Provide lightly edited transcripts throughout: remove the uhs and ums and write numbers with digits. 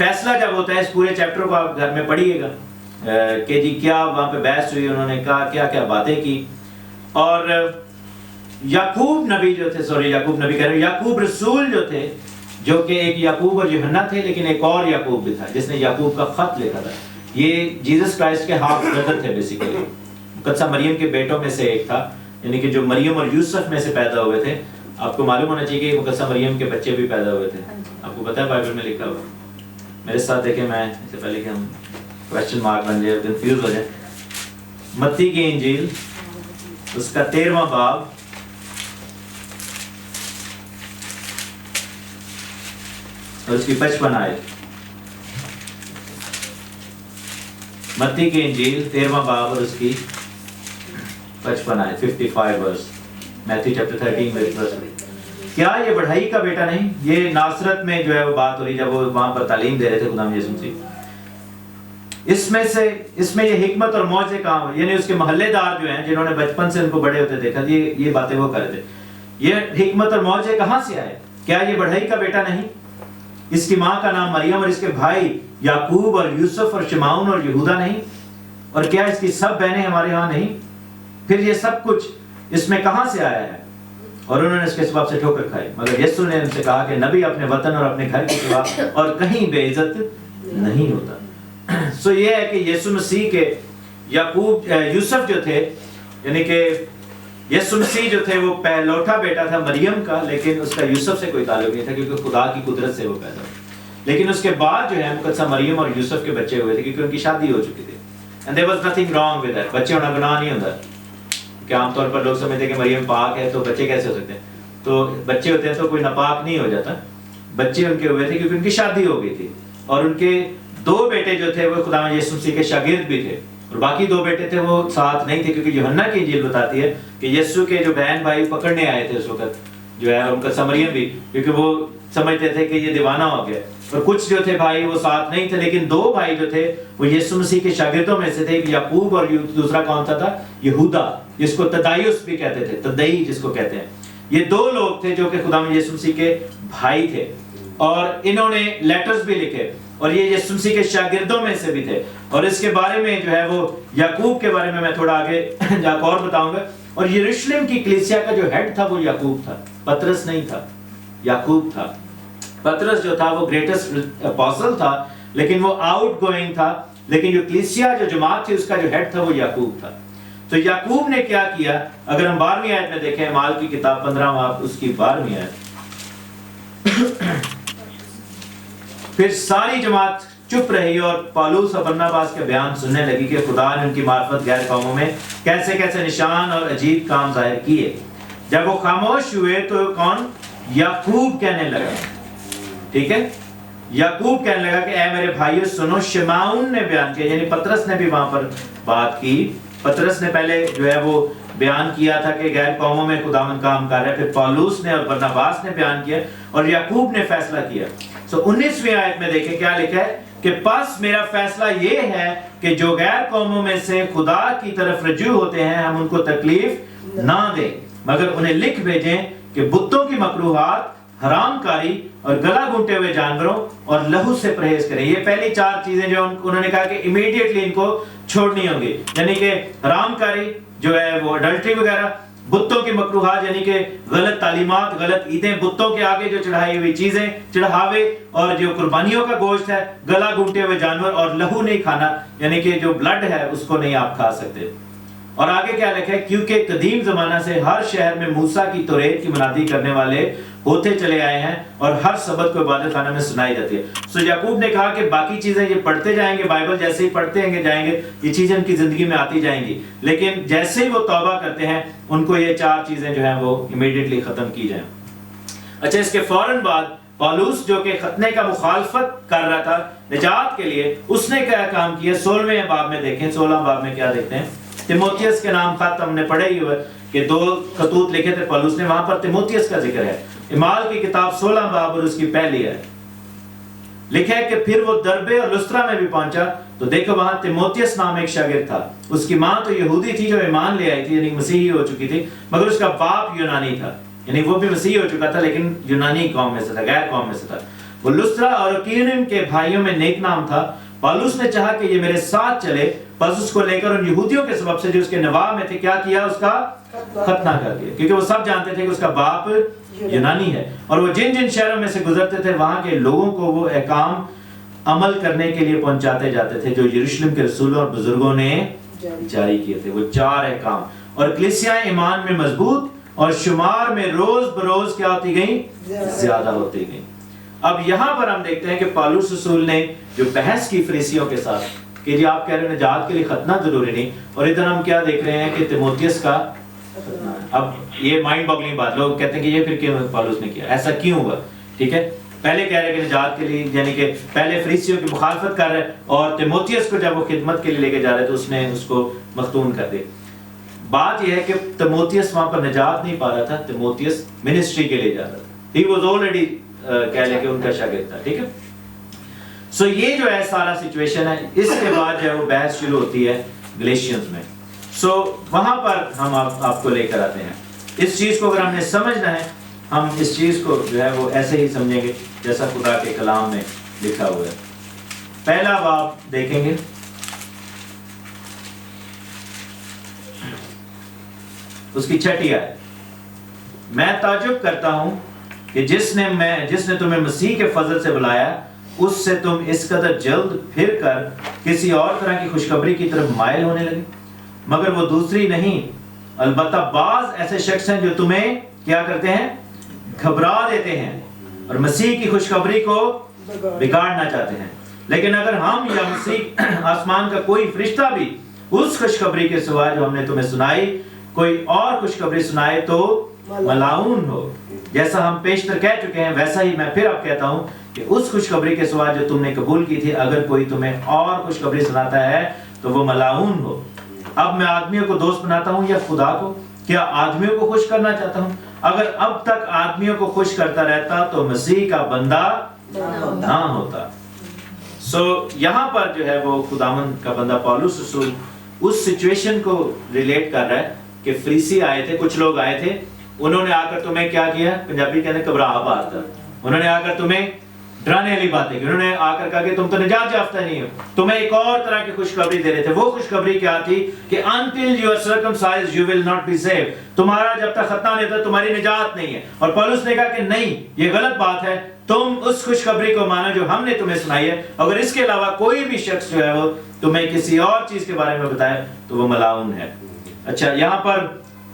فیصلہ جب ہوتا ہے، اس پورے چیپٹر کو آپ گھر میں پڑھیے گا کہ جی کیا وہاں پہ بحث ہوئی، انہوں نے کہا کیا کیا باتیں کی. اور یعقوب نبی جو تھے، یعقوب نبی کہہ رہے ہیں، یعقوب رسول جو تھے، جو کہ ایک یعقوب اور یوحنا تھے، لیکن ایک اور یعقوب بھی تھا جس نے یعقوب کا خط لکھا تھا. یہ جیسس کرائسٹ کے ہاف بردر تھے بیسیکلی. مقدسہ مریم کے بیٹوں میں سے ایک تھا، یعنی کہ جو مریم اور یوسف میں سے پیدا ہوئے تھے. آپ کو معلوم ہونا چاہیے کہ مقدسہ مریم کے بچے بھی پیدا ہوئے تھے. آپ کو پتہ ہے بائبل میں لکھا ہوا. میرے ساتھ دیکھیں، میں اس سے پہلے کہ ہم کویسچن مارک بن جائے، کنفیوز ہو جائے. متی کی انجیل اس کا 13واں باب اور اس کی 55 آیت. متی کی انجیل 13واں باب اور اس کی 55 آیت، 55 ورس. میتھیو چیپٹر 13 ورس. کیا یہ بڑھائی کا بیٹا نہیں؟ یہ ناصرت میں جو ہے وہ بات ہو رہی جب وہ وہاں پر تعلیم دے رہے تھے خدا یسوع مسیح. اس میں یہ حکمت اور معجزے کہاں ہوئے؟ یعنی اس کے محلے دار جو ہیں جنہوں نے بچپن سے ان کو بڑے ہوتے دیکھا، یہ باتیں وہ کر رہے تھے. یہ حکمت اور معجزے کہاں سے آئے؟ کیا یہ بڑھائی کا بیٹا نہیں؟ اس کی ماں کا نام مریم اور اس کے بھائی یعقوب اور یوسف اور شمعون اور یہودا نہیں؟ اور کیا اس کی سب بہنیں ہمارے ہاں نہیں؟ پھر یہ سب کچھ اس میں کہاں سے آیا ہے؟ اور انہوں نے اس کے سبب سے ٹھوکر کھائی. مگر یسوع نے ان سے کہا کہ نبی اپنے وطن اور اپنے گھر کے سوا اور کہیں بے عزت نہیں ہوتا. سو یہ ہے کہ یسوع مسیح کے یوسف جو تھے، یعنی کہ یسوع مسیح جو تھے وہ پہلوٹا بیٹا تھا مریم کا، لیکن اس کا یوسف سے کوئی تعلق نہیں تھا کیونکہ خدا کی قدرت سے وہ پیدا ہوا. لیکن اس کے بعد جو ہے مقدسہ مریم اور یوسف کے بچے ہوئے تھے کیونکہ ان کی شادی ہو چکی تھی. And there was nothing wrong with that. بچے ہونا گناہ نہیں ہوتا. کہ عام طور پر لوگ سمجھتے ہیں کہ مریم پاک ہے تو بچے کیسے ہو سکتے ہیں؟ تو بچے ہوتے ہیں تو کوئی ناپاک نہیں ہو جاتا. بچے ان کے ہوئے تھے کیونکہ ان کی شادی ہو گئی تھی. اور ان کے 2 بیٹے جو تھے وہ خداوند یسوع مسیح کے شاگرد بھی تھے، اور باقی 2 بیٹے تھے وہ ساتھ نہیں تھے کیونکہ یوحنا کی انجیل بتاتی ہے کہ یسوع کے جو بہن بھائی پکڑنے آئے تھے اس وقت جو ہے ان کا مریم بھی، کیونکہ وہ سمجھتے تھے کہ یہ دیوانہ ہو گیا. اور کچھ جو تھے بھائی وہ ساتھ نہیں تھے، لیکن 2 بھائی جو تھے وہ یسوع مسیح کے شاگردوں میں سے تھے، یعقوب اور دوسرا کون سا تھا؟ یہودا، جس کو تدائیوس بھی کہتے تھے، تدئی جس کو کہتے ہیں. یہ 2 لوگ تھے جو کہ خداوند یسوع مسیح کے بھائی تھے، اور انہوں نے لیٹرز بھی لکھے، اور یہ یسوع مسیح کے شاگردوں میں سے بھی تھے. اور اس کے بارے میں جو ہے وہ یعقوب کے بارے میں تھوڑا آگے جا کر اور بتاؤں گا. اور یروشلم کی کلیسیا کا جو ہیڈ تھا وہ یعقوب تھا، پطرس نہیں تھا، یعقوب تھا. پطرس جو تھا وہ گریٹسٹ اپوسل تھا، لیکن وہ آؤٹ گوئنگ تھا. لیکن جو کلیسیا جو جماعت تھی اس کا جو ہیڈ تھا وہ یعقوب تھا. تو یعقوب نے کیا کیا؟ اگر ہم 12ویں آیت میں دیکھیں، اعمال کی کتاب 15 اس کی 12ویں آیت. پھر ساری جماعت چپ رہی اور پالوس اور برناباس کے بیان سننے لگی کہ خدا نے ان کی معرفت غیر قوموں میں کیسے کیسے نشان اور عجیب کام ظاہر کیے. جب وہ خاموش ہوئے تو کون؟ یعقوب کہنے لگا. ٹھیک ہے، یعقوب کہنے لگا کہ اے میرے بھائیو سنو. شمعون نے بیان کیا، یعنی پطرس نے بھی وہاں پر بات کی. پطرس نے پہلے جو ہے وہ بیان کیا تھا کہ غیر قوموں میں خداوند کام کر رہا ہے. پھر پالوس نے اور برناباس نے بیان کیا، اور یعقوب نے فیصلہ کیا. 19ویں آیت میں دیکھیں کیا لکھا ہے کہ پس میرا فیصلہ یہ ہے کہ جو غیر قوموں میں سے خدا کی طرف رجوع ہوتے ہیں ہم ان کو تکلیف نہ دیں، مگر انہیں لکھ بھیجیں کہ بتوں کی مکروہات، حرام کاری اور گلا گھونٹے ہوئے جانوروں اور لہو سے پرہیز کریں. یہ پہلی 4 چیزیں جو انہوں نے کہا کہ امیڈیٹلی ان کو چھوڑنی ہوں گی، یعنی کہ حرام کاری جو ہے وہ اڈلٹری وغیرہ، بتوں کی مکروہات یعنی کہ غلط تعلیمات، غلط عیدیں، بتوں کے آگے جو چڑھائی ہوئی چیزیں، چڑھاوے، اور جو قربانیوں کا گوشت ہے، گلا گھونٹے ہوئے جانور، اور لہو نہیں کھانا یعنی کہ جو بلڈ ہے اس کو نہیں آپ کھا سکتے. اور آگے کیا لکھا ہے؟ کیونکہ قدیم زمانہ سے ہر شہر میں موسیٰ کی توریت کی منادی کرنے والے ہوتے چلے آئے ہیں اور ہر سبت کو عبادت خانہ میں سنائی جاتی ہے. سو یعقوب نے کہا کہ باقی چیزیں یہ پڑھتے جائیں گے، بائبل جیسے ہی پڑھتے ہیں جائیں گے یہ چیزیں ان کی زندگی میں آتی جائیں گی، لیکن جیسے ہی وہ توبہ کرتے ہیں ان کو یہ 4 چیزیں جو ہیں وہ امیڈیٹلی ختم کی جائیں. اچھا، اس کے فوراً بعد پالوس جو کہ ختنے کا مخالفت کر رہا تھا نجات کے لیے، اس نے کیا کام کیا؟ 16ویں باب میں دیکھیں. 16 باب میں کیا دیکھتے ہیں؟ تیموتھیوس کے نام خط ہم نے پڑھے ہی ہوئے کہ 2 خطوط لکھے تھے پالوس نے، وہاں پر تیموتھیوس کا ذکر ہے. اعمال کی کتاب 16 باب اور اس کی پہلی ہے لکھا ہے کہ پھر وہ دربے اور لسترا میں بھی پہنچا تو دیکھو وہاں تیموتھیوس نام ایک شاگرد تھا. اس کی ماں تو یہودی تھی جو ایمان لے آئی تھی، یعنی مسیحی ہو چکی تھی، مگر اس کا باپ یونانی تھا، یعنی وہ بھی مسیحی ہو چکا تھا لیکن یونانی قوم میں سے تھا، غیر قوم میں سے تھا. وہ لسرا اور اکیونیم کے بھائیوں میں نیک نام تھا. پالوس نے چاہا کہ یہ میرے ساتھ چلے، پس اس کو لے کر ان یہودیوں کے سبب سے جو اس کے نواح میں تھے کیا کیا؟ اس کا ختنہ کر دیا، کیونکہ وہ سب جانتے تھے کہ اس کا باپ یونانی ہے، اور وہ جن جن شہروں میں سے گزرتے تھے وہاں کے لوگوں کو وہ احکام عمل کرنے کے لیے پہنچاتے جاتے تھے جو یروشلم کے رسولوں اور بزرگوں نے جاری کیے تھے. وہ 4 احکام. اور کلیسیاں ایمان میں مضبوط اور شمار میں روز بروز کیا ہوتی گئیں؟ زیادہ ہوتی گئیں. اب یہاں پر ہم دیکھتے ہیں کہ پالوس رسول نے جو بحث کی فریسیوں کے ساتھ کہ جی آپ کہہ رہے ہیں نجات کے لیے ختنہ ضروری نہیں، اور ادھر ہم کیا دیکھ رہے ہیں کہ تیموتھیوس کا ختنہ. اب یہ مائنڈ باگلنگ بات، لوگ کہتے ہیں کہ یہ پھر کیوں پالوس نے کیا، ایسا کیوں ہوا؟ ٹھیک ہے، پہلے کہہ رہے کہ نجات کے لیے، یعنی کہ پہلے فریسیوں کی مخالفت کر رہے، اور تیموتھیوس کو جب وہ خدمت کے لیے لے کے جا رہے تو اس نے اس کو مختون کر دی. بات یہ ہے کہ تیموتھیوس وہاں پر نجات نہیں پا رہا تھا، تیموتھیوس منسٹری کے لیے جا رہا تھا. ہی واز آلریڈی کہہ لیں کہ ان کا شاگرد تھا. ٹھیک ہے، سو یہ جو ہے سارا سچویشن ہے. اس کے بعد جو ہے وہ بحث شروع ہوتی ہے گلیشینز میں. سو وہاں پر ہم آپ کو لے کر آتے ہیں. اس چیز کو اگر ہم نے سمجھنا ہے، ہم اس چیز کو جو ہے وہ ایسے ہی سمجھیں گے جیسا خدا کے کلام میں لکھا ہوا ہے. پہلا باب دیکھیں گے، اس کی 6 آیت. میں تعجب کرتا ہوں کہ جس نے تمہیں مسیح کے فضل سے بلایا اس سے تم اس قدر جلد پھر کر کسی اور طرح کی خوشخبری کی طرف مائل ہونے لگے. مگر وہ دوسری نہیں، البتہ بعض ایسے شخص ہیں جو تمہیں کیا کرتے ہیں؟ گھبرا دیتے ہیں اور مسیح کی خوشخبری کو بگاڑنا چاہتے ہیں. لیکن اگر ہم یا مسیح آسمان کا کوئی فرشتہ بھی اس خوشخبری کے سوا جو ہم نے تمہیں سنائی کوئی اور خوشخبری سنائے تو ملعون ہو. جیسا ہم پیشتر کہہ چکے ہیں ویسا ہی میں پھر اب کہتا ہوں کہ اس خوشخبری کے سوا جو تم نے قبول کی تھی اگر کوئی تمہیں اور خوشخبری سناتا ہے تو وہ ملعون ہو. اب میں آدمیوں کو دوست بناتا ہوں یا خدا کو؟ کیا آدمیوں کو خوش کرنا چاہتا ہوں؟ اگر اب تک آدمیوں کو خوش کرتا رہتا تو مسیح کا بندہ نہ ہوتا. سو یہاں پر جو ہے وہ خداوند کا بندہ پالوس رسول اس سچویشن کو ریلیٹ کر رہا ہے کہ فریسی آئے تھے، کچھ لوگ آئے تھے، انہوں نے آ کر تمہیں کیا کیا؟ پنجابی کہتے ہیں گھبراہ بات کر. انہوں نے آ کر تمہیں ڈرانے والی باتیں کی. انہوں نے آ کر کہا کہ تم تو نجات یافتہ نہیں ہو. تمہیں ایک اور طرح کی خوشخبری دے رہے تھے. وہ خوشخبری کیا تھی کہ until you are circumcised you will not be saved. تمہارا جب تک ختنہ نہیں ہوتا تمہاری نجات نہیں ہے. اور پولس نے کہا کہ نہیں، یہ غلط بات ہے، تم اس خوشخبری کو مانو جو ہم نے تمہیں سنائی ہے. اگر اس کے علاوہ کوئی بھی شخص جو ہے وہ تمہیں کسی اور چیز کے بارے میں بتائے تو وہ ملعون ہے. اچھا، یہاں پر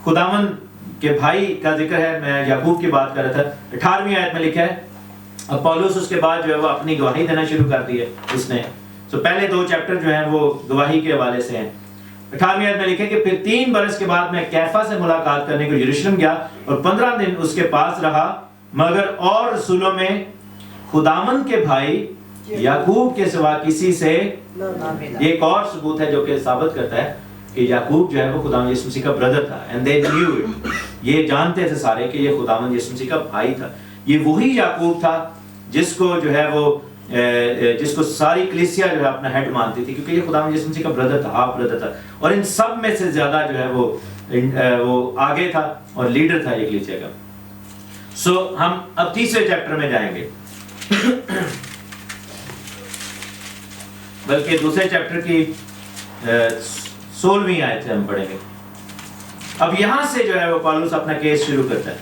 خداوند کے بھائی کا ذکر ہے. میں یعقوب کی بات کر رہا تھا. 18ویں آیت میں لکھا ہے. اب پولس اس کے بعد جو ہے وہ اپنی گواہی دینا شروع کر دی ہے اس نے. تو پہلے 2 چیپٹر جو ہیں وہ گواہی کے حوالے سے ہیں. 18ویں آیت میں لکھے کہ پھر 3 برس کے بعد میں کیفا سے ملاقات کرنے کو یروشلم گیا اور 15 دن اس کے پاس رہا، مگر اور رسولوں میں خداوند کے بھائی یعقوب کے سوا کسی سے. یہ ایک اور ثبوت ہے جو کہ ثابت کرتا ہے کہ یعقوب جو ہے وہ خداوند یسوع مسیح کا برادر تھا. And they knew it. یہ جانتے تھے سارے کہ یہ خداوند یسوع مسیح کا بھائی تھا. یہ وہی یعقوب تھا جس کو جو ہے وہ جس کو ساری کلیسیا جو ہے اپنا ہیڈ مانتی تھی، کیونکہ یہ خداوند یسوع مسیح کا برادر تھا، ہاف برادر تھا. اور ان سب میں سے زیادہ جو ہے وہ آگے تھا اور لیڈر تھا یہ کلیسیا کا. سو ہم اب 3 چیپٹر میں جائیں گے، بلکہ 2 چیپٹر کی 16ویں آیت سے ہم پڑھیں گے. اب یہاں سے جو ہے وہ پالوس اپنا کیس شروع کرتا ہے.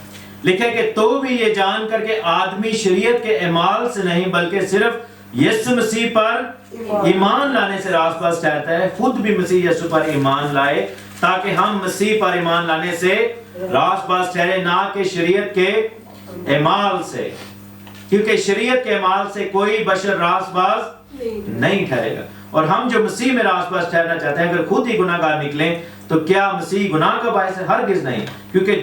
لکھا ہے کہ تو بھی یہ جان کر کہ آدمی شریعت کے اعمال سے نہیں بلکہ صرف یسوع مسیح پر ایمان لانے سے راست باز ٹھہرتا ہے، خود بھی مسیح یسوع پر ایمان لائے تاکہ ہم مسیح پر ایمان لانے سے راست باز ٹھہرے، نہ کہ شریعت کے اعمال سے، کیونکہ شریعت کے اعمال سے کوئی بشر راست باز نہیں ٹھہرے گا. اور ہم جو مسیح میں راست باز ٹھہرنا چاہتے ہیں اگر خود ہی گناہ گار نکلیں تو کیا مسیح گناہ کا باعث ہے؟ ہرگز نہیں. کیونکہ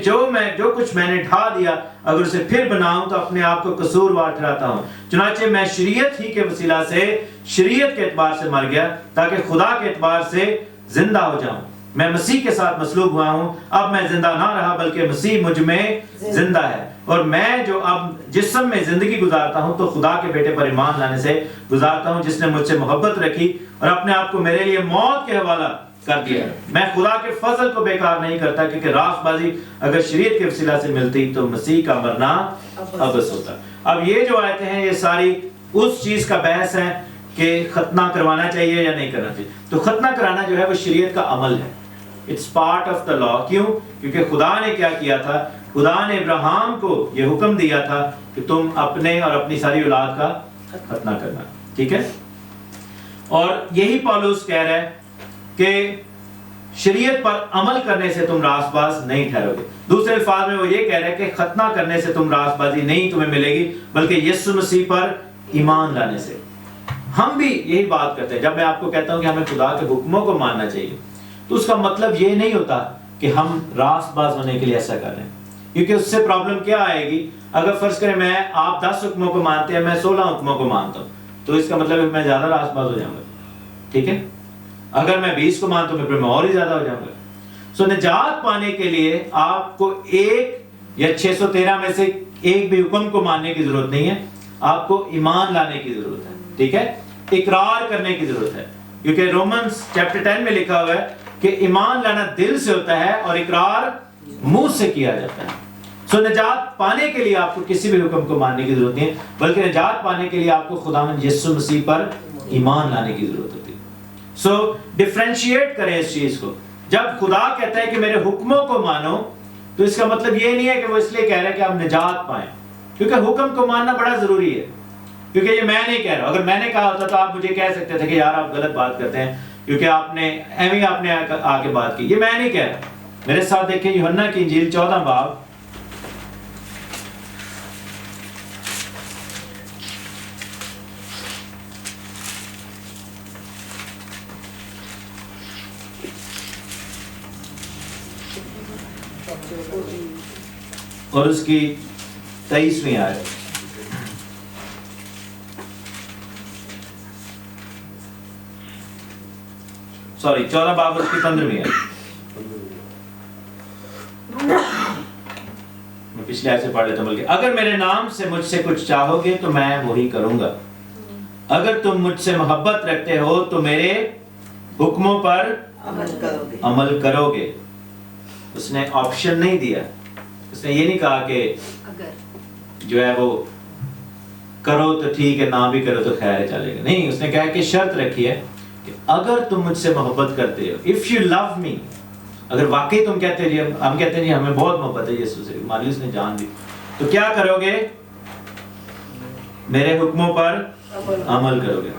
جو کچھ میں نے ڈھا دیا اگر اسے پھر بناؤں تو اپنے آپ کو قصوروار ٹھہراتا ہوں. چنانچہ میں شریعت ہی کے وسیلہ سے شریعت کے اعتبار سے مر گیا تاکہ خدا کے اعتبار سے زندہ ہو جاؤں. میں مسیح کے ساتھ مصلوب ہوا ہوں، اب میں زندہ نہ رہا بلکہ مسیح مجھ میں زندہ ہے. اور میں جو اب جسم میں زندگی گزارتا ہوں تو خدا کے بیٹے پر ایمان لانے سے گزارتا ہوں جس نے مجھ سے محبت رکھی اور اپنے آپ کو میرے لیے موت کے حوالہ کر دیا. میں خدا کے فضل کو بیکار نہیں کرتا کیونکہ راست بازی اگر شریعت کے وسیلہ سے ملتی تو مسیح کا مرنا ابس ہوتا. اب یہ جو آیتیں ہیں یہ ساری اس چیز کا بحث ہے کہ ختنہ کروانا چاہیے یا نہیں کرنا چاہیے. تو ختنہ کرانا جو ہے وہ شریعت کا عمل ہے. اٹس پارٹ آف دا لا. کیوں؟ کیونکہ خدا نے کیا کیا تھا؟ خدا نے ابراہیم کو یہ حکم دیا تھا کہ تم اپنے اور اپنی ساری اولاد کا ختنہ کرنا. ٹھیک ہے. اور یہی پالوس کہہ رہا ہے کہ شریعت پر عمل کرنے سے تم راست باز نہیں ٹھہرو گے. دوسرے الفاظ میں وہ یہ کہہ رہا ہے کہ ختنہ کرنے سے تم راست بازی نہیں تمہیں ملے گی بلکہ یسوع مسیح پر ایمان لانے سے. ہم بھی یہی بات کرتے ہیں. جب میں آپ کو کہتا ہوں کہ ہمیں خدا کے حکموں کو ماننا چاہیے تو اس کا مطلب یہ نہیں ہوتا کہ ہم راست باز ہونے کے لیے ایسا کر رہے ہیں. کیونکہ اس سے پرابلم کیا آئے گی؟ اگر فرض کریں میں آپ 10 حکموں کو مانتے ہیں، میں 16 حکموں کو مانتا ہوں، تو اس کا مطلب ہے میں زیادہ راست باز ہو جاؤں گا. ٹھیک ہے. اگر میں 20 کو مانتا ہوں پھر میں اور ہی زیادہ ہو جاؤں گا. سو نجات پانے کے لیے آپ کو ایک یا 613 میں سے ایک بھی حکم کو ماننے کی ضرورت نہیں ہے. آپ کو ایمان لانے کی ضرورت ہے. ٹھیک ہے. اقرار کرنے کی ضرورت ہے کیونکہ رومنز چیپٹر 10 میں لکھا ہوا ہے کہ ایمان لانا دل سے ہوتا ہے اور اقرار منہ سے کیا جاتا ہے. سو نجات پانے کے لیے آپ کو کسی بھی حکم کو ماننے کی ضرورت نہیں ہے بلکہ نجات پانے کے لیے آپ کو خداوند یسوع مسیح پر ایمان لانے کی ضرورت ہوتی ہے. سو ڈیفرینشیٹ کریں اس چیز کو. جب خدا کہتا ہے کہ میرے حکموں کو مانو تو اس کا مطلب یہ نہیں ہے کہ وہ اس لیے کہہ رہا ہے کہ آپ نجات پائیں، کیونکہ حکم کو ماننا بڑا ضروری ہے. کیونکہ یہ میں نہیں کہہ رہا. اگر میں نے کہا ہوتا تو آپ مجھے کہہ سکتے تھے کہ یار آپ غلط بات کرتے ہیں کیونکہ آپ نے ایویں آپ نے آ کے بات کی. یہ میں نہیں کہہ رہا. میرے ساتھ دیکھیں یوحنا کی انجیل 14 باب اور اس کی 23ویں آیت. سوری 14 باب اس کی 15ویں آیت. میں پچھلے آیت سے پڑھ لیتا ہوں. بلکہ اگر میرے نام سے مجھ سے کچھ چاہو گے تو میں وہی کروں گا. اگر تم مجھ سے محبت رکھتے ہو تو میرے حکموں پر عمل کرو گے. اس نے آپشن نہیں دیا. اس نے یہ نہیں کہا کہ جو ہے وہ کرو تو ٹھیک ہے، نہ بھی کرو تو خیر چلے گا. نہیں، اس نے کہا کہ شرط رکھی ہے کہ اگر تم مجھ سے محبت کرتے ہو، if you love me، اگر واقعی تم کہتے ہیں ہم کہتے ہیں جی ہمیں بہت محبت ہے یسوع سے، مان لی اس نے جان دی، تو کیا کرو گے؟ میرے حکموں پر عمل کرو گے.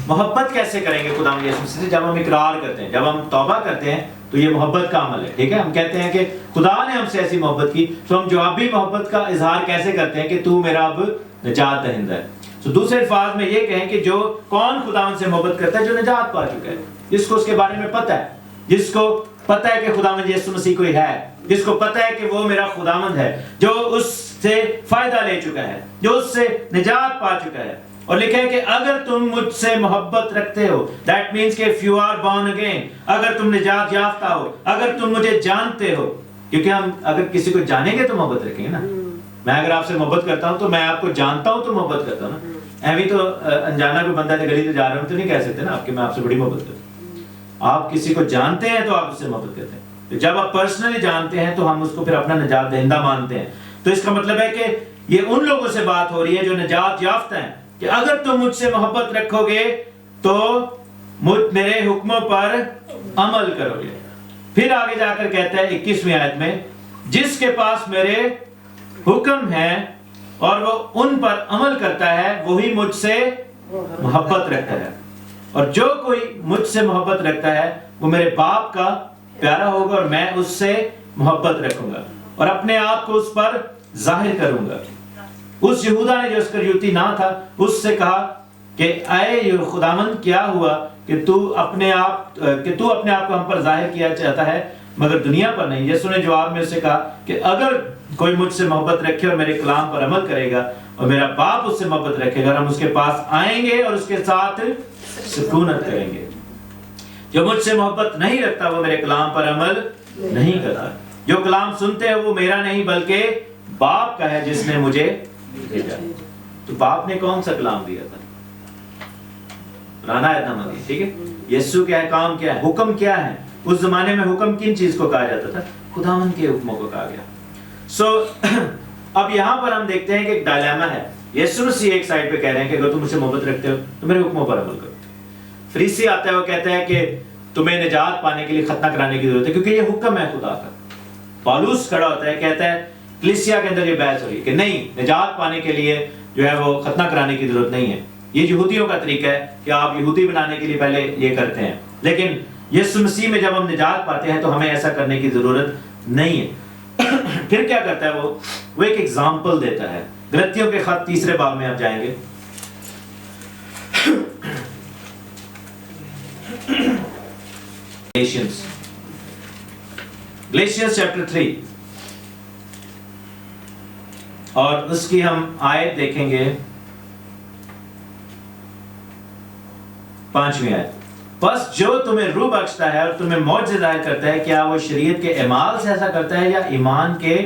محبت کیسے کریں گے خدا یسوع سے؟ جب ہم اقرار کرتے ہیں، جب ہم توبہ کرتے ہیں تو یہ محبت کا عمل ہے. ٹھیک ہے. ہم کہتے ہیں کہ خدا نے ہم سے ایسی محبت کی، تو ہم جوابی محبت کا اظہار کیسے کرتے ہیں کہ تو میرا اب نجات دہندہ ہے. تو دوسرے الفاظ میں یہ کہیں کہ جو کون خداوند سے محبت کرتا ہے؟ جو نجات پا چکا ہے، جس کو اس کے بارے میں پتہ ہے، جس کو پتہ ہے کہ خداوند یسوع مسیح کوئی ہے، جس کو پتہ ہے کہ وہ میرا خداوند ہے، جو اس سے فائدہ لے چکا ہے، جو اس سے نجات پا چکا ہے. اور لکھا ہے کہ اگر تم مجھ سے محبت رکھتے ہو، دیٹ مینس کہ if you are born again، اگر تم نجات یافتہ ہو، اگر تم مجھے جانتے ہو. کیونکہ ہم اگر کسی کو جانیں گے تو محبت رکھیں گے نا. میں اگر آپ سے محبت کرتا ہوں تو میں آپ کو جانتا ہوں تو محبت کرتا ہوں نا. ایویں تو انجانا کوئی بندہ گلی سے جا رہا ہوں تو نہیں کہہ سکتے نا آپ کہ میں آپ سے بڑی محبت کرتا ہوں. آپ کسی کو جانتے ہیں تو آپ اس سے محبت کرتے ہیں. تو جب آپ پرسنلی جانتے ہیں تو ہم اس کو پھر اپنا نجات دہندہ مانتے ہیں. تو اس کا مطلب ہے کہ یہ ان لوگوں سے بات ہو رہی ہے جو نجات یافتہ ہیں کہ اگر تم مجھ سے محبت رکھو گے تو میرے حکموں پر عمل کرو گے. پھر آگے جا کر کہتا ہے 21ویں آیت میں، جس کے پاس میرے حکم ہیں اور وہ ان پر عمل کرتا ہے وہی مجھ سے محبت رکھتا ہے، اور جو کوئی مجھ سے محبت رکھتا ہے وہ میرے باپ کا پیارا ہوگا اور میں اس سے محبت رکھوں گا اور اپنے آپ کو اس پر ظاہر کروں گا. اس یہودا نے جو اسکریوتی نہ تھا اس سے کہا کہ اے خداوند کیا ہوا کہ تو اپنے آپ کو ہم پر ظاہر کیا چاہتا ہے مگر دنیا پر نہیں. یسوع نے جواب میں اسے کہا کہ اگر کوئی مجھ سے محبت رکھے اور میرے کلام پر عمل کرے گا اور میرا باپ اس سے محبت رکھے گا، ہم اس کے پاس آئیں گے اور اس کے ساتھ سکونت کریں گے. جو مجھ سے محبت نہیں رکھتا وہ میرے کلام پر عمل نہیں کرتا. جو کلام سنتے ہیں وہ میرا نہیں بلکہ باپ کا ہے جس نے مجھے بھیجا. تو باپ نے کون سا کلام دیا تھا؟ پرانا عہد نامہ. ٹھیک ہے. یسوع کے احکام کیا ہے، حکم کیا ہے؟ اس زمانے میں حکم کن چیز کو کہا جاتا تھا؟ خداوند کے حکموں کو کہا گیا. سو اب یہاں پر ہم دیکھتے ہیں کہ ایک ڈائلیما ہے. یسوع مسیح ایک سائڈ پہ کہہ رہے ہیں کہ اگر تم مجھ سے محبت رکھتے ہو تو میرے حکموں پر عمل کرو. فریسی آتا ہے, وہ کہتا ہے کہ تمہیں نجات پانے کے لیے ختنہ کرانے کی ضرورت ہے کیونکہ یہ حکم ہے خدا کا. پالوس کھڑا ہوتا ہے, کہتا ہے کلیسیا کے اندر یہ بحث ہو رہی ہے کہ نہیں, نجات پانے کے لیے جو ہے وہ ختنہ کرانے کی ضرورت نہیں ہے. یہ یہودیوں کا طریقہ ہے کہ آپ یہودی بنانے کے لیے پہلے یہ کرتے ہیں, لیکن یسوع مسیح میں جب ہم نجات پاتے ہیں تو ہمیں ایسا کرنے کی ضرورت نہیں ہے. پھر کیا کرتا ہے وہ ایک ایگزامپل دیتا ہے. غلطیوں کے خط 3 باب میں آپ جائیں گے. گلیشینز چیپٹر 3 اور اس کی ہم آیت دیکھیں گے 5ویں آیت. بس جو تمہیں روح بخشتا ہے اور تمہیں معجزے ظاہر کرتا ہے, کیا وہ شریعت کے اعمال سے ایسا کرتا ہے یا ایمان کے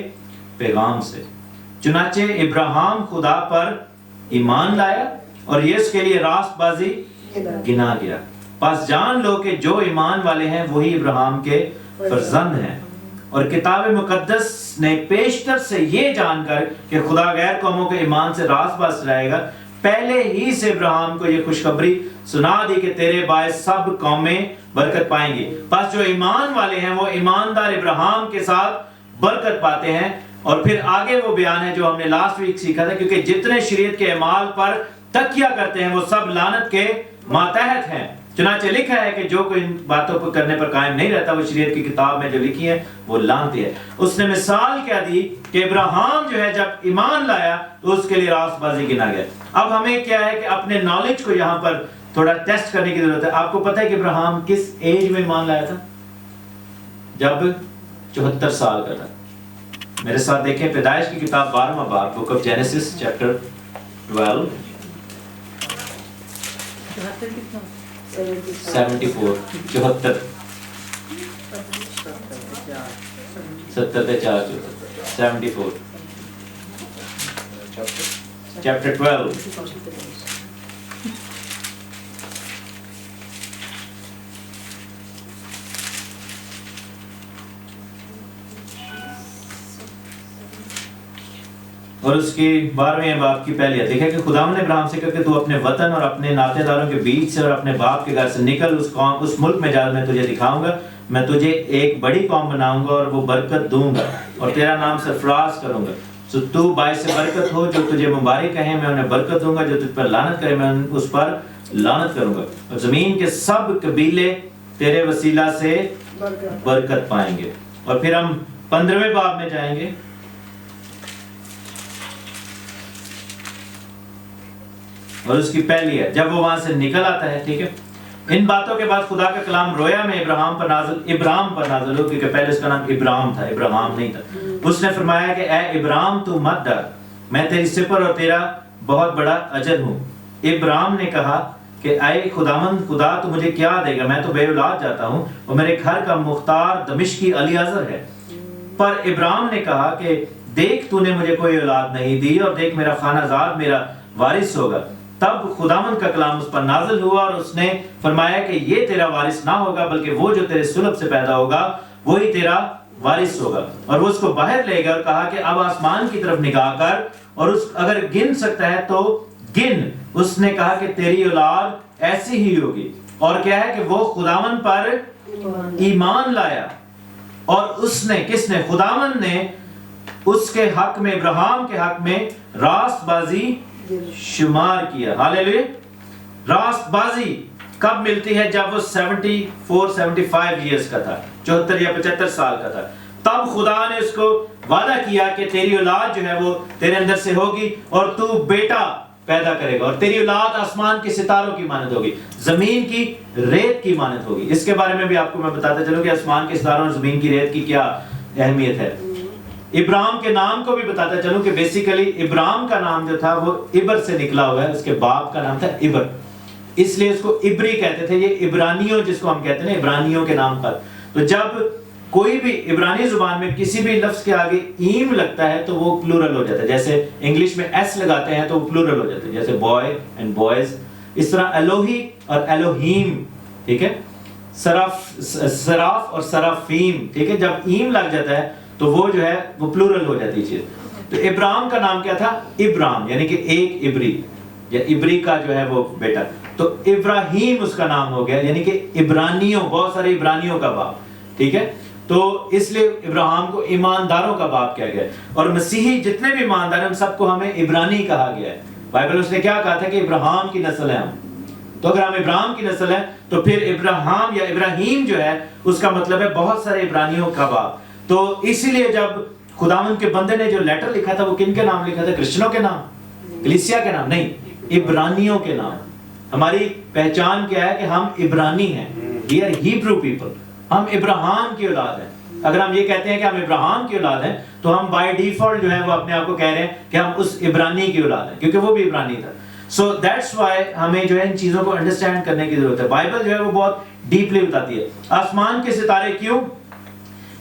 پیغام سے؟ چنانچہ ابراہیم خدا پر ایمان لایا اور یہ اس کے لیے راست بازی گنا گیا. پس جان لو کہ جو ایمان والے ہیں وہی ابراہیم کے فرزند ہیں. اور کتاب مقدس نے پیشتر سے یہ جان کر کہ خدا غیر قوموں کے ایمان سے راست باز لائے گا, پہلے ہی سے ابراہیم کو یہ خوشخبری سنا دی کہ تیرے باعث سب قومیں برکت پائیں گی. پس جو ایمان والے ہیں وہ ایماندار ابراہیم کے ساتھ برکت پاتے ہیں. اور پھر آگے وہ بیان ہے جو ہم نے لاسٹ ویک سیکھا تھا, کیونکہ جتنے شریعت کے اعمال پر تکیہ کرتے ہیں وہ سب لعنت کے ماتحت ہیں. چنانچہ لکھا ہے کہ جو کوئی ان باتوں کو کرنے پر قائم نہیں رہتا وہ شریعت کی کتاب میں جو لکھی ہے وہ لعنتی ہے. اس نے مثال کیا دی کہ ابراہیم جو ہے جب ایمان لایا تو اس کے لیے راست بازی گنا گیا. اب ہمیں کیا ہے کہ اپنے نالج کو یہاں پر تھوڑا ٹیسٹ کرنے کی ضرورت ہے. آپ کو پتہ ہے کہ ابراہیم کس ایج میں ایمان لایا تھا؟ جب 74 سال کا تھا. میرے ساتھ دیکھیں پیدائش کی کتاب 12واں باب, book of Genesis chapter 12 74 74 74 chapter 12 اور اس کی 12ویں باب کی پہلی آیت دیکھیں کہ خداوند نے ابراہیم سے کہا کہ تو اپنے وطن اور اپنے ناطے داروں کے بیچ سے اور اپنے باپ کے گھر سے نکل, اس ملک میں جا میں تجھے دکھاؤں گا. میں تجھے ایک بڑی قوم بناؤں گا اور وہ برکت دوں گا اور تیرا نام سرفراز کروں گا. سو تو باعث برکت ہو, جو تجھے مبارک کہیں میں انہیں برکت دوں گا, جو تجھ پر لعنت کرے میں اس پر لعنت کروں گا. اور زمین کے سب قبیلے تیرے وسیلہ سے برکت پائیں گے. اور پھر ہم 15ویں باب میں جائیں گے. اور اس کی پہلی ہے جب وہ وہاں سے نکل آتا ہے. ٹھیک ہے, ان باتوں کے بعد خدا کا کلام رویا میں ابراہیم پر نازل ہو, کیونکہ پہلے اس کا نام ابراہیم تھا, ابراہیم نہیں تھا. اس نے فرمایا کہ اے ابراہیم تو مت ڈر, میں تیری سپر اور تیرا بہت بڑا اجر ہوں. ابراہیم نے کہا کہ اے خداوند خدا تو مجھے کیا دے گا, میں تو بے اولاد جاتا ہوں اور میرے گھر کا مختار دمشقی الیعزر ہے. پر ابراہیم نے کہا کہ دیکھ تو نے مجھے کوئی اولاد نہیں دی اور دیکھ میرا خانہ زاد میرا وارث ہوگا. تب خداوند کا کلام اس پر نازل ہوا اور اس نے فرمایا کہ یہ تیرا وارث نہ ہوگا بلکہ وہ جو تیرے سلب سے پیدا ہوگا وہی تیرا وارث ہوگا. اور وہ اس کو باہر لے گیا اور کہا کہ اب آسمان کی طرف نگاہ کر اور اگر گن سکتا ہے تو گن. اس نے کہا کہ تیری اولاد ایسی ہی ہوگی. اور کیا ہے کہ وہ خداوند پر ایمان لایا اور اس نے کس نے؟ خداوند نے اس کے حق میں, ابراہیم کے حق میں راست بازی شمار کیا. ہاللیلویا. راست بازی کب ملتی ہے؟ جب وہ 75 ایئرز کا تھا, 74 یا 75 سال کا تھا. تب خدا نے اس کو وعدہ کیا کہ تیری اولاد جو ہے وہ تیرے اندر سے ہوگی اور تو بیٹا پیدا کرے گا اور تیری اولاد آسمان کے ستاروں کی مانند ہوگی, زمین کی ریت کی مانند ہوگی. اس کے بارے میں بھی آپ کو میں بتاتا چلوں کہ آسمان کے ستاروں اور زمین کی ریت کی کیا اہمیت ہے. ابراہیم کے نام کو بھی بتاتا چلوں کہ بیسیکلی ابراہیم کا نام جو تھا وہ ابر سے نکلا ہوا ہے. اس کے باپ کا نام تھا ابر, اس لیے اس کو ابری کہتے تھے. یہ عبرانیوں جس کو ہم کہتے ہیں عبرانیوں کے نام پر. تو جب کوئی بھی عبرانی زبان میں کسی بھی لفظ کے آگے ایم لگتا ہے تو وہ پلورل ہو جاتا ہے. جیسے انگلش میں ایس لگاتے ہیں تو وہ پلورل ہو جاتا ہے, جیسے بوائے اینڈ بوائز. اس طرح الوہی اور الوہیم, ٹھیک ہے. سراف اور سرافیم، ٹھیک ہے، جب ایم لگ جاتا ہے تو وہ جو ہے وہ پلورل ہو جاتی ہے چیز. تو ابراہیم کا نام کیا تھا؟ ابرام، یعنی کہ ایک ابری یا ابری کا جو ہے وہ بیٹا. تو ابراہیم اس کا نام ہو گیا، یعنی کہ عبرانیوں، بہت سارے عبرانیوں کا باپ، ٹھیک ہے. تو اس لیے ابراہیم کو ایمانداروں کا باپ کہا گیا ہے. اور مسیحی جتنے بھی ایماندار ہیں ان سب کو ہمیں عبرانی کہا گیا ہے. بائبل اس نے کیا کہا تھا کہ ابراہیم کی نسل ہے ہم. تو اگر ہم ابراہیم کی نسل ہیں تو پھر ابراہیم یا ابراہیم جو ہے اس کا مطلب ہے بہت سارے عبرانیوں کا باپ. تو اسی لیے جب خداوند کے بندے نے جو لیٹر لکھا تھا وہ کن کے نام لکھا تھا؟ کرسچنوں کے نام، کلیسیا کے نام نہیں، عبرانیوں کے نام. ہماری پہچان کیا ہے کہ ہم عبرانی ہیں، we are Hebrew people. ہم ابراہیم کی اولاد ہیں. اگر ہم یہ کہتے ہیں کہ ہم ابراہیم کی اولاد ہیں تو ہم بائی ڈیفالٹ جو ہے وہ اپنے آپ کو کہہ رہے ہیں کہ ہم اس عبرانی کی اولاد ہیں، کیونکہ وہ بھی عبرانی تھا. سو دیٹس وائی ہمیں جو ہے ان چیزوں کو انڈرسٹینڈ کرنے کی ضرورت ہے. بائبل جو ہے وہ بہت ڈیپلی بتاتی ہے. آسمان کے ستارے کیوں؟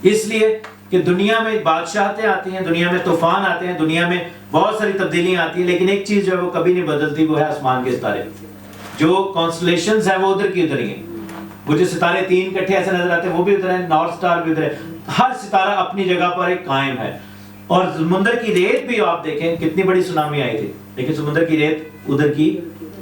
اس لیے کہ دنیا میں بادشاہتیں آتی ہیں، دنیا میں طوفان آتے ہیں، دنیا میں بہت ساری تبدیلیاں آتی ہیں، لیکن ایک چیز جو ہے وہ کبھی نہیں بدلتی، وہ ہے آسمان کے ستارے. جو کانسٹلیشنز ہیں وہ ادھر کی ادھر ہی ہیں. وہ جو ستارے تین کٹھے ایسے نظر آتے ہیں وہ بھی ادھر ہیں، نارتھ سٹار بھی ادھر ہے. ہر ستارہ اپنی جگہ پر ایک قائم ہے. اور سمندر کی ریت بھی آپ دیکھیں کتنی بڑی سونامی آئی تھی، لیکن سمندر کی ریت ادھر کی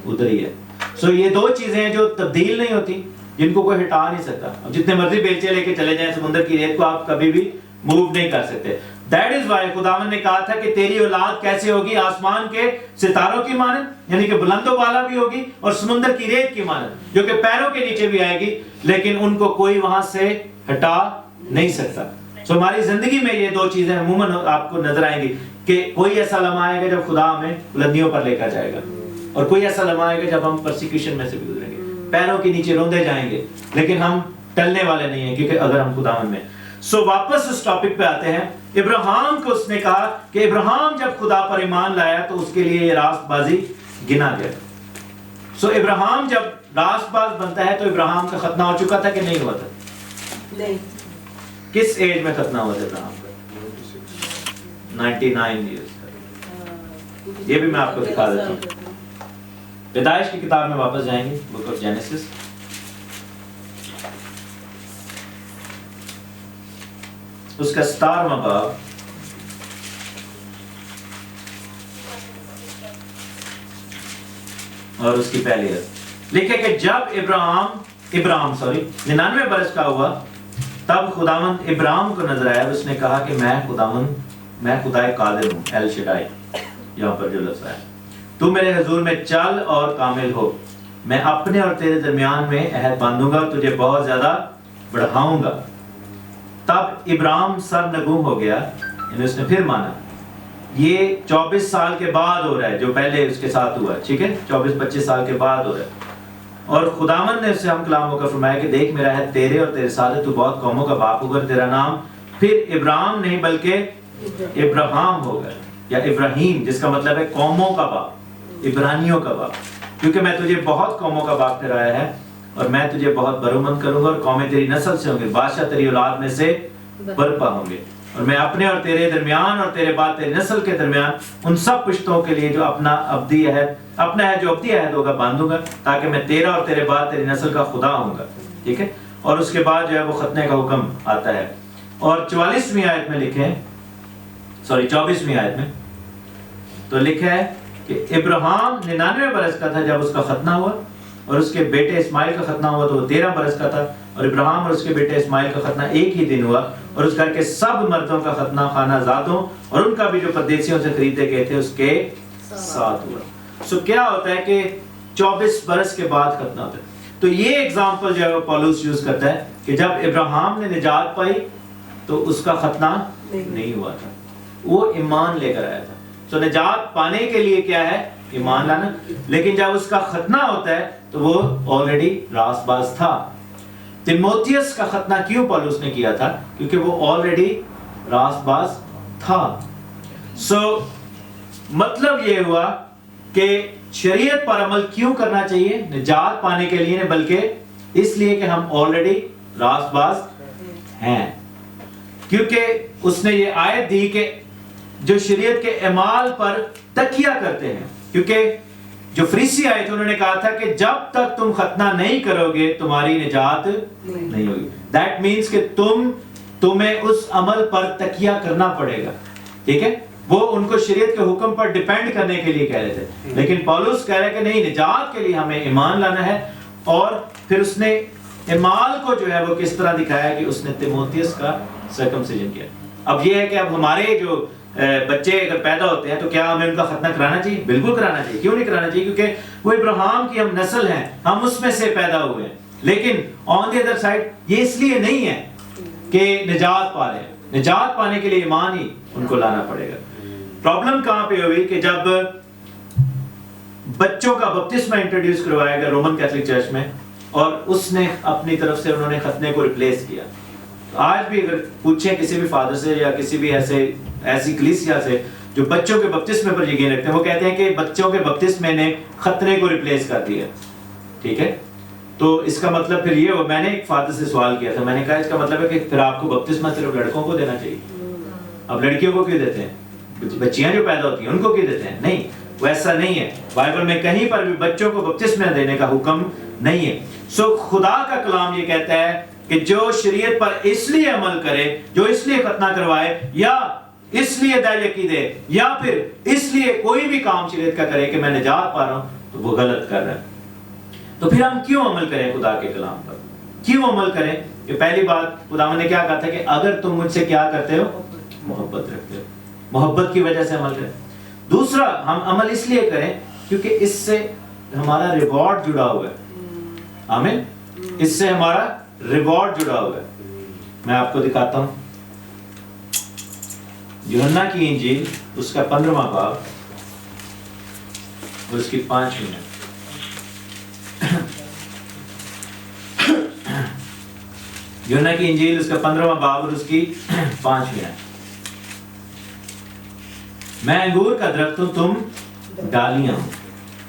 ادھر ہی ہے. سو یہ دو چیزیں ہیں جو تبدیل نہیں ہوتی، جن کو کوئی ہٹا نہیں سکتا. اب جتنے مرضی بیلچے لے کے چلے جائیں سمندر کی ریت کو آپ کبھی بھی موو نہیں کر سکتے. That is why خداوند نے کہا تھا کہ تیری اولاد کیسے ہوگی؟ آسمان کے ستاروں کی مانند، یعنی کہ بلند و بالا بھی ہوگی، اور سمندر کی ریت کی مانند جو کہ پیروں کے نیچے بھی آئے گی، لیکن ان کو کوئی وہاں سے ہٹا نہیں سکتا. سو ہماری زندگی میں یہ دو چیزیں عموماً آپ کو نظر آئیں گی کہ کوئی ایسا لمحہ آئے گا جب خدا ہمیں بلندیوں پر لے کر جائے گا، اور کوئی ایسا لمحہ آئے گا جب ہم پرسیکیوشن میں سے بھی گزریں گے، پیروں کے نیچے روندے جائیں گے، لیکن ہم ٹلنے والے نہیں ہیں، کیونکہ اگر ہم خداوند میں. سو واپس اس ٹاپک پہ آتے ہیں. ابراہیم کو اس نے کہا کہ ابراہیم جب خدا پر ایمان لایا تو اس کے لیے یہ راست بازی گنا گیا. سو ابراہیم جب راست باز بنتا ہے تو ابراہیم کا ختنہ ہو چکا تھا کہ نہیں ہوا تھا؟ نہیں. کس ایج میں ختنہ ہوا تھا ابراہیم کا؟ 99 ایئرز. یہ بھی میں آپ کو دکھا دیتا ہوں. پیدائش کی کتاب میں واپس جائیں گے، بک آف جینیسس. اس کا 17واں باب اور اس کی پہلی آیت لکھے کہ جب ابراہیم 99 برس کا ہوا تب خداوند ابراہیم کو نظر آیا. اس نے کہا کہ میں خدائے قادر ہوں، ایل شڈائی یہاں پر جو لفظ ہے، تو میرے حضور میں چل اور کامل ہو. میں اپنے اور تیرے درمیان میں عہد باندھوں گا، تجھے بہت زیادہ بڑھاؤں گا. تب ابراہیم سرنگوں ہو گیا، یعنی اس نے پھر مانا. یہ 24 سال کے بعد ہو رہا ہے جو پہلے اس کے ساتھ ہوا، ٹھیک ہے، 24-25 سال کے بعد ہو رہا ہے. اور خداوند نے اس سے ہم کلام ہو کر فرمایا کہ دیکھ میرا عہد تیرے اور تیرے ساتھ ہے، تو بہت قوموں کا باپ ہوگا. تیرا نام پھر ابراہیم نہیں بلکہ ابراہیم ہوگا، یا ابراہیم، جس کا مطلب ہے قوموں کا باپ، عبرانیوں کا باپ، کیونکہ میں تجھے بہت قوموں کا باپ ٹھہرایا ہے، اور میں تجھے بہت برومند کروں گا، اور قومیں تیری نسل سے ہوں گے، بادشاہ تیری اولاد میں سے برپا ہوں گے. اور میں اپنے اور تیرے درمیان اور تیرے بعد تیری نسل کے درمیان ان سب پشتوں کے لیے جو اپنا ابدی عہد ہوگا باندھوں گا، تاکہ میں تیرا اور تیرے بعد تیری نسل کا خدا ہوں گا. ٹھیک ہے. اور اس کے بعد جو ہے وہ ختنے کا حکم آتا ہے. اور 44ویں آیت میں لکھیں، 24ویں آیت میں تو لکھا ہے کہ ابراہیم 99 برس کا تھا جب اس کا ختنہ ہوا، اور اس کے بیٹے اسماعیل کا ختنہ ہوا تو وہ 13 برس کا تھا. اور ابراہیم اور اس کے بیٹے اسماعیل کا ختنہ ایک ہی دن ہوا، اور اس گھر کے سب مردوں کا ختنہ خانہ زادوں اور ان کا بھی جو پردیسیوں سے خریدے گئے تھے اس کے ساتھ ہوا. سو کیا ہوتا ہے کہ 24 برس کے بعد ختنہ ہوتا ہے. تو یہ ایگزامپل جو ہے وہ پولس یوز کرتا ہے کہ جب ابراہیم نے نجات پائی تو اس کا ختنہ نہیں ہوا تھا، وہ ایمان لے کر آیا تھا. سو نجات پانے کے لیے کیا ہے؟ ایمان لانا. لیکن جب اس کا ختنہ ہوتا ہے تو وہ آلریڈی راست باز تھا. تیموتھیوس کا ختنہ کیوں پولس نے کیا تھا؟ کیونکہ وہ آلریڈی راست باز تھا. سو مطلب یہ ہوا کہ شریعت پر عمل کیوں کرنا چاہیے؟ نجات پانے کے لیے نہیں، بلکہ اس لیے کہ ہم آلریڈی راست باز ہیں. کیونکہ اس نے یہ آیت دی کہ جو شریعت کے اعمال پر تکیہ کرتے ہیں، کیونکہ جو فریسی آئے تھے انہوں نے کہا تھا کہ جب تک تم ختنہ نہیں کرو گے تمہاری نجات نہیں ہوگی. دیٹ مینس کہ تمہیں اس عمل پر تکیہ کرنا پڑے گا. ٹھیک ہے, وہ ان کو شریعت کے حکم پر ڈیپینڈ کرنے کے لیے کہہ رہے تھے, لیکن پولس کہہ رہا ہے کہ نہیں, نجات کے لیے ہمیں ایمان لانا ہے. اور پھر اس نے ایمان کو جو ہے وہ کس طرح دکھایا کہ اس نے تیموتھیوس کا سرکمسیجن کیا. اب یہ ہے کہ اب ہمارے جو بچے اگر پیدا ہوتے ہیں تو کیا ہمیں ان کا ختنہ کرانا چاہیے؟ بالکل کرانا چاہیے. کیوں نہیں کرانا چاہیے؟ کیونکہ وہ ابراہیم کی ہم نسل ہیں, ہم اس میں سے پیدا ہوئے ہیں. لیکن آن دی ادر سائڈ یہ اس لیے نہیں ہے کہ نجات پا لیں. نجات پانے کے لیے ایمان ہی ان کو لانا پڑے گا. پرابلم کہاں پہ ہوئی کہ جب بچوں کا بپتسمہ انٹروڈیوس کروایا گیا رومن کیتھولک چرچ میں, اور اس نے اپنی طرف سے انہوں نے ختنے کو ریپلیس کیا. آج بھی اگر پوچھیں کسی بھی فادر سے یا کسی بھی ایسی کلیسیا سے جو بچوں کے بپتسمے پر یقین رکھتے ہیں, وہ کہتے ہیں کہ بچوں کے بپتسمے نے ختنے کو ریپلیس کر دیا. ٹھیک ہے, تو اس کا مطلب پھر یہ ہو, میں نے ایک فادر سے سوال کیا تھا, میں نے کہا اس کا مطلب ہے کہ پھر آپ کو بپتسمہ صرف لڑکوں کو دینا چاہیے, اب لڑکیوں کو کیوں دیتے ہیں؟ بچیاں جو پیدا ہوتی ہیں ان کو کیوں دیتے ہیں؟ نہیں, وہ ایسا نہیں ہے. بائبل میں کہیں پر بھی بچوں کو بپتسمہ دینے کا حکم نہیں ہے. سو خدا کا کلام یہ کہتا ہے کہ جو شریعت پر اس لیے عمل کرے, جو اس لیے ختنہ کروائے, یا اس لیے داعیگی دے, یا پھر اس لیے کوئی بھی کام شریعت کا کرے کہ میں نجات پا رہا ہوں, تو وہ غلط کر رہا ہے. تو پھر ہم کیوں عمل کریں خدا کے کلام پر؟ کیوں عمل کریں؟ کہ پہلی بات خدا نے کیا کہا تھا کہ اگر تم مجھ سے کیا کرتے ہو, محبت رکھتے ہو, محبت کی وجہ سے عمل کریں. دوسرا, ہم عمل اس لیے کریں کیونکہ اس سے ہمارا ریوارڈ جڑا ہوا ہے. آمین. اس سے ہمارا ریوارڈ جڑا ہوا ہے. میں آپ کو دکھاتا ہوں یوحنا کی انجیل اس کا 15واں باب اور اس کی 5 منٹ. یوحنا کی انجیل اس کا 15واں باب اور اس کی 5 منٹ. میں انگور کا درخت ہوں, تم ڈالیاں ہوں.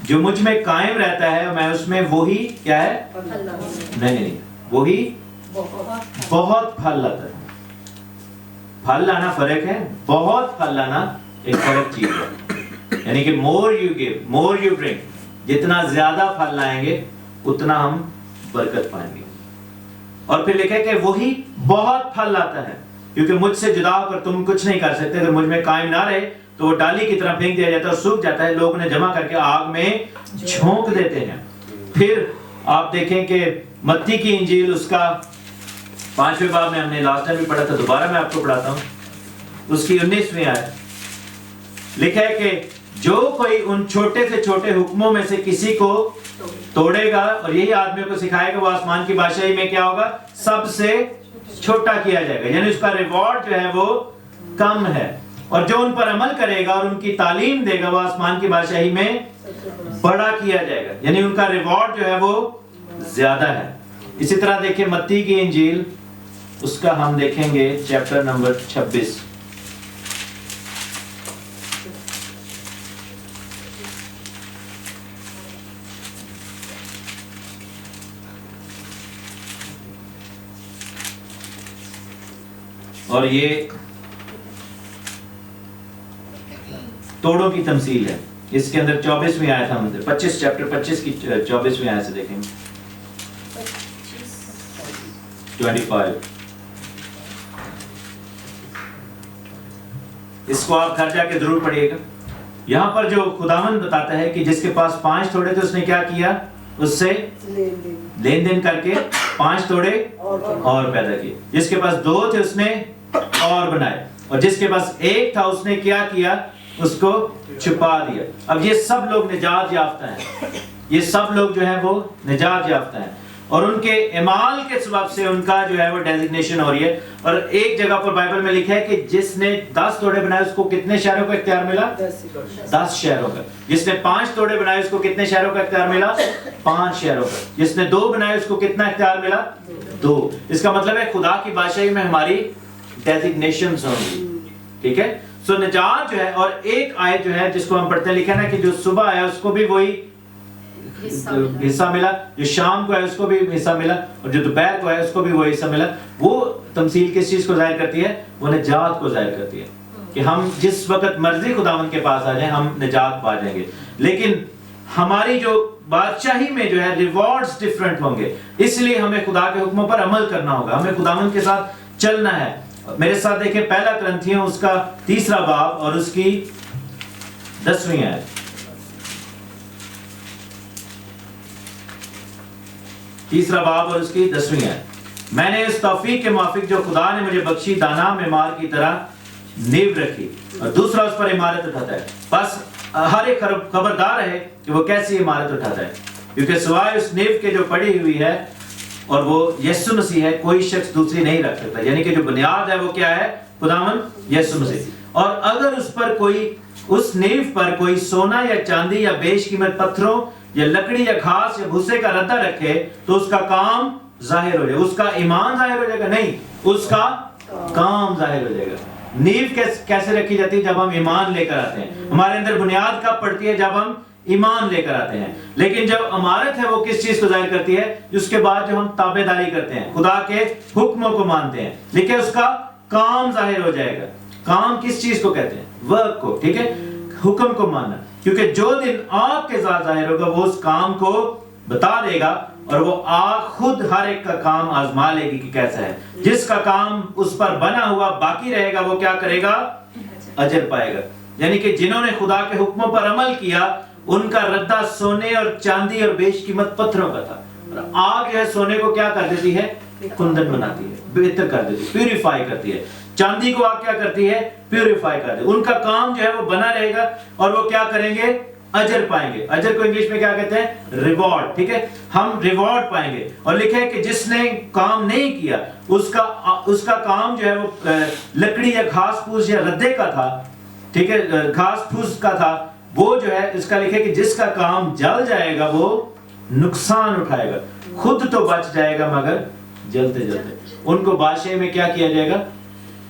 جو مجھ میں قائم رہتا ہے میں اس میں, وہی کیا ہے؟ نہیں, وہی بہت پھل لاتا ہے. پھل لانا فرق ہے, بہت پھل لانا ایک فرق چیز ہے. یعنی کہ more you give, more you bring, جتنا زیادہ پھل لائیں گے اتنا ہم برکت پائیں گے. اور پھر لکھا ہے کہ وہی بہت پھل لاتا ہے, کیونکہ مجھ سے جدا ہو کر تم کچھ نہیں کر سکتے. اگر مجھ میں قائم نہ رہے تو وہ ڈالی کی طرح پھینک دیا جاتا ہے اور سوکھ جاتا ہے, لوگ انہیں جمع کر کے آگ میں جھونک دیتے ہیں. پھر آپ دیکھیں کہ متی کی انجیل اس کا 5ویں باب میں ہم نے لاسٹ ٹائم بھی پڑھا تھا, دوبارہ میں آپ کو پڑھاتا ہوں, اس کی 19ویں آیت. لکھا ہے کہ جو کوئی ان چھوٹے سے چھوٹے حکموں میں سے کسی کو توڑے گا اور یہی آدمیوں کو سکھائے گا, وہ آسمان کی بادشاہی میں کیا ہوگا؟ سب سے چھوٹا کیا جائے گا. یعنی اس کا ریوارڈ جو ہے وہ کم ہے. اور جو ان پر عمل کرے گا اور ان کی تعلیم دے گا, وہ آسمان کی بادشاہی میں بڑا کیا جائے گا. یعنی ان کا ریوارڈ جو ہے وہ زیادہ ہے. اسی طرح دیکھیں متی کی انجیل اس کا ہم دیکھیں گے چیپٹر نمبر 26. اور یہ توڑوں کی تمثیل ہے. اس کے اندر 24ویں آیت ہم 25 چیپٹر 25 کی 24ویں آیت سے دیکھیں گے. 25 اس کو آپ گھر جا کے ضرور پڑھیے گا. یہاں پر جو خداوند بتاتا ہے کہ جس کے پاس 5 توڑے تھے اس نے کیا کیا؟ اس سے لین دین کر کے 5 توڑے اور پیدا کیے. جس کے پاس 2 تھے اس نے اور بنائے, اور جس کے پاس 1 تھا اس نے کیا کیا؟ اس کو چھپا دیا. اب یہ سب لوگ نجات یافتہ ہیں, یہ سب لوگ جو ہیں وہ نجات یافتہ ہیں, اور ان کے اعمال کے سبب سے ان کا جو ہے وہ ڈیزگنیشن ہو رہی ہے. اور ایک جگہ پر بائبل میں لکھا ہے کہ جس نے 10 توڑے بنائے اس کو کتنے شہروں کا اختیار ملا؟ 10 شہروں کا. جس نے 5 توڑے بنائے اس کو کتنے شہروں کا اختیار ملا؟ 5 شہروں کا. جس نے 2 بنائے اس کو کتنا اختیار ملا؟ 2. اس کا مطلب ہے خدا کی بادشاہی میں ہماری ڈیزگنیشنز ہوں گی. ٹھیک ہے. سو نجات جو ہے, اور ایک آیت جو ہے جس کو ہم پڑھتے ہیں, لکھا ہے نا کہ جو صبح آیا اس کو بھی وہی حصہ ملا, جو شام کو ہے اس کو بھی حصہ ملا, اور جو دوپہر کو ہے اس کو بھی وہی حصہ ملا. وہ تمثیل کس چیز کو ظاہر کرتی ہے؟ وہ نجات کو ظاہر کرتی ہے کہ ہم جس وقت مرضی خداوند کے پاس آ جائیں ہم نجات پا جائیں گے. لیکن ہماری جو بادشاہی میں جو ہے ریوارڈز ڈیفرنٹ ہوں گے. اس لیے ہمیں خدا کے حکموں پر عمل کرنا ہوگا, ہمیں خداوند کے ساتھ چلنا ہے. میرے ساتھ دیکھیں پہلا کرنتھیوں اس کا 3 باب اور اس کی 10ویں آیت. 3 باب اور اس کی 10ویں آیت. میں نے اس توفیق کے موافق جو خدا نے مجھے بخشی دانا معمار کی طرح نیو رکھی اور دوسرا اس پر عمارت اٹھاتا ہے. بس ہر ایک خبردار ہے کہ وہ کیسی عمارت اٹھاتا ہے, کیونکہ سوائے اس نیو کے جو پڑی ہوئی ہے اور وہ یسوع مسیح ہے, کوئی شخص دوسری نہیں رکھ سکتا. یعنی کہ جو بنیاد ہے وہ کیا ہے؟ خداوند یسوع مسیح. اور اگر اس نیو پر کوئی سونا یا چاندی یا بیش قیمت پتھروں یا لکڑی یا گھاس یا بھوسے کا ردہ رکھے تو اس کا کام ظاہر ہو جائے گا. اس کا ایمان ظاہر ہو جائے گا؟ نہیں, اس کا کام ظاہر ہو جائے گا. نیو کیسے رکھی جاتی ہے؟ جب ہم ایمان لے کر آتے ہیں. ہمارے اندر بنیاد کب پڑتی ہے؟ جب ہم ایمان لے کر آتے ہیں. لیکن جب عمارت ہے وہ کس چیز کو ظاہر کرتی ہے؟ اس کے بعد جو ہم تابعداری کرتے ہیں, خدا کے حکموں کو مانتے ہیں, لیکن اس کا کام ظاہر ہو جائے گا. کام کس چیز کو کہتے ہیں؟ ورک کو. ٹھیک ہے, حکم کو ماننا. کیونکہ جو دن آگ کے ذات ظاہر ہوگا وہ اس کام کو بتا دے گا, اور وہ آگ خود ہر ایک کا کام آزما لے گی کہ کیسا ہے. جس کا کام اس پر بنا ہوا باقی رہے گا وہ کیا کرے گا؟ اجر پائے گا. یعنی کہ جنہوں نے خدا کے حکموں پر عمل کیا ان کا ردہ سونے اور چاندی اور بیش قیمت پتھروں کا تھا. اور آگ جو ہے سونے کو کیا کر دیتی ہے؟ کندن بناتی ہے, بہتر کر دیتی ہے, پیوریفائی کرتی ہے. چاندی کو آگ کیا کرتی ہے؟ پیوریفائی کرتی ہے. ان کا کام جو ہے وہ بنا رہے گا اور وہ کیا کریں گے؟ اجر پائیں گے. اجر کو انگلش میں کیا کہتے ہیں؟ ریوارڈ. ٹھیک ہے, ہم ریوارڈ پائیں گے. اور لکھا ہے کہ جس نے کام نہیں کیا اس کا کام جو ہے وہ لکڑی یا گھاس پھوس یا ردے کا تھا. ٹھیک ہے, گھاس پھوس کا تھا. وہ جو ہے اس کا لکھا ہے کہ جس کا کام جل جائے گا وہ نقصان اٹھائے گا. خود تو بچ جائے گا مگر جلتے جلتے. ان کو بادشاہی میں کیا کیا جائے گا؟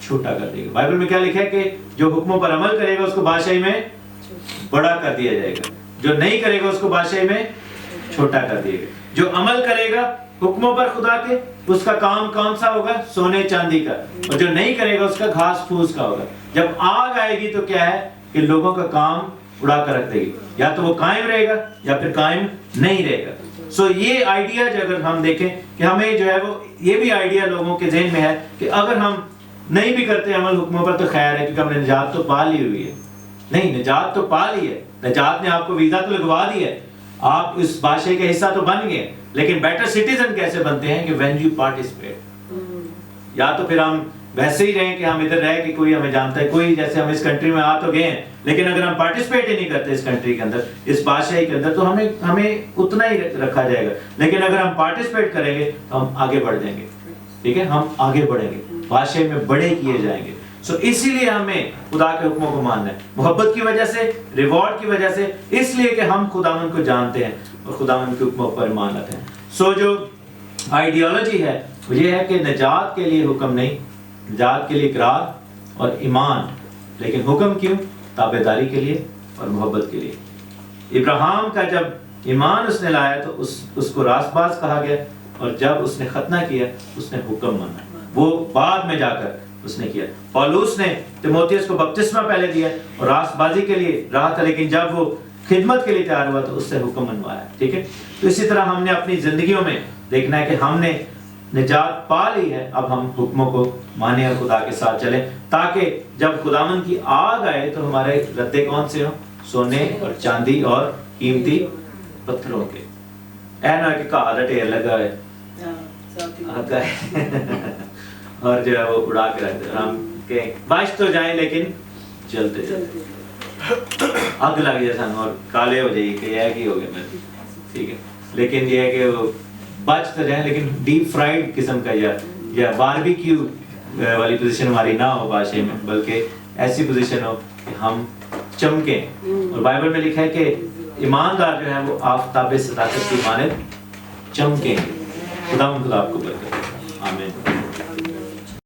چھوٹا کر دے گا. بائبل میں کیا لکھا ہے کہ جو حکموں پر عمل کرے گا اس کو بادشاہی میں بڑا کر دیا جائے گا, جو نہیں کرے گا اس کو بادشاہی میں چھوٹا کر دیا گا. جو عمل کرے گا حکموں پر خدا کے, اس کا کام کون سا ہوگا؟ سونے چاندی کا. اور جو نہیں کرے گا اس کا گھاس پھوس کا ہوگا. جب آگ آئے گی تو کیا ہے کہ لوگوں کا کام اڑا کر رکھ دے گی, یا تو وہ قائم رہے گا یا پھر قائم نہیں رہے گا. سو یہ آئیڈیا جو اگر ہم دیکھیں کہ ہمیں جو ہے وہ یہ بھی آئیڈیا لوگوں کے ذہن میں ہے کہ اگر ہم نہیں بھی کرتے عمل حکموں پر تو خیر ہے, کیونکہ ہم نے نجات تو پا لی ہوئی ہے. نہیں, نجات تو پا لی ہے. نجات نے آپ کو ویزا تو لگوا دی ہے, آپ اس بادشاہی کا حصہ تو بن گئے. لیکن بیٹر سٹیزن کیسے بنتے ہیں؟ کہ وین یو پارٹیسپیٹ. یا تو پھر ہم ویسے ہی رہیں کہ ہم ادھر رہ کہ کوئی ہمیں جانتا ہے, کوئی جیسے ہم اس کنٹری میں آ تو گئے ہیں لیکن اگر ہم پارٹیسپیٹ ہی نہیں کرتے اس کنٹری کے اندر, اس بادشاہی کے اندر, تو ہمیں اتنا ہی رکھا جائے گا. لیکن اگر ہم پارٹیسپیٹ کریں گے تو ہم آگے بڑھ جائیں گے. ٹھیک ہے, ہم آگے بڑھیں گے, بادشاہی میں بڑے کیے جائیں گے. سو اسی لیے ہمیں خدا کے حکموں کو ماننا ہے, محبت کی وجہ سے, ریوارڈ کی وجہ سے, اس لیے کہ ہم خداوند کو جانتے ہیں اور خداوند کے حکموں پر ایمان لاتے ہیں. سو جو آئیڈیالوجی ہے وہ یہ ہے کہ نجات کے لیے حکم نہیں, نجات کے لیے اقرار اور ایمان. لیکن حکم کیوں؟ تابعداری کے لیے اور محبت کے لیے. ابراہیم کا جب ایمان اس نے لایا تو اس کو راست باز کہا گیا, اور جب اس نے ختنہ کیا اس نے حکم مانا, وہ بعد میں جا کر اس نے کیا. پولس نے تیموتھیوس کو بپتسمہ پہلے دیا اور راست بازی کے لیے رہا تھا, لیکن جب وہ خدمت کے لیے تیار ہوا تو اس سے حکم منوایا. ٹھیک ہے, تو اسی طرح ہم نے اپنی زندگیوں میں دیکھنا ہے کہ ہم نے نجات پا لی ہے, اب ہم حکموں کو مانیں اور خدا کے ساتھ چلیں, تاکہ جب خداوند کی آگ آئے تو ہمارے ردے کون سے ہوں؟ سونے اور چاندی اور قیمتی پتھروں کے. اے نہ کہ کہا دا ڈھیر لگا ہے اور جو ہے وہ اڑا کے رکھ دے. ہم کہیں بچ تو جائیں لیکن چلتے چلتے آگ لگ جائے سن اور کالے ہو جائیے کہ یہ کی ہو گیا میں. ٹھیک ہے, لیکن یہ ہے کہ وہ بچ تو جائیں لیکن ڈیپ فرائیڈ قسم کا یا باربیکیو والی پوزیشن ہماری نہ ہو بادشاہی میں, بلکہ ایسی پوزیشن ہو کہ ہم چمکیں. اور بائبل میں لکھا ہے کہ ایماندار جو ہے وہ آفتاب صداقت کی مانند چمکیں گے. خدا آپ کو برکت دے. آمین.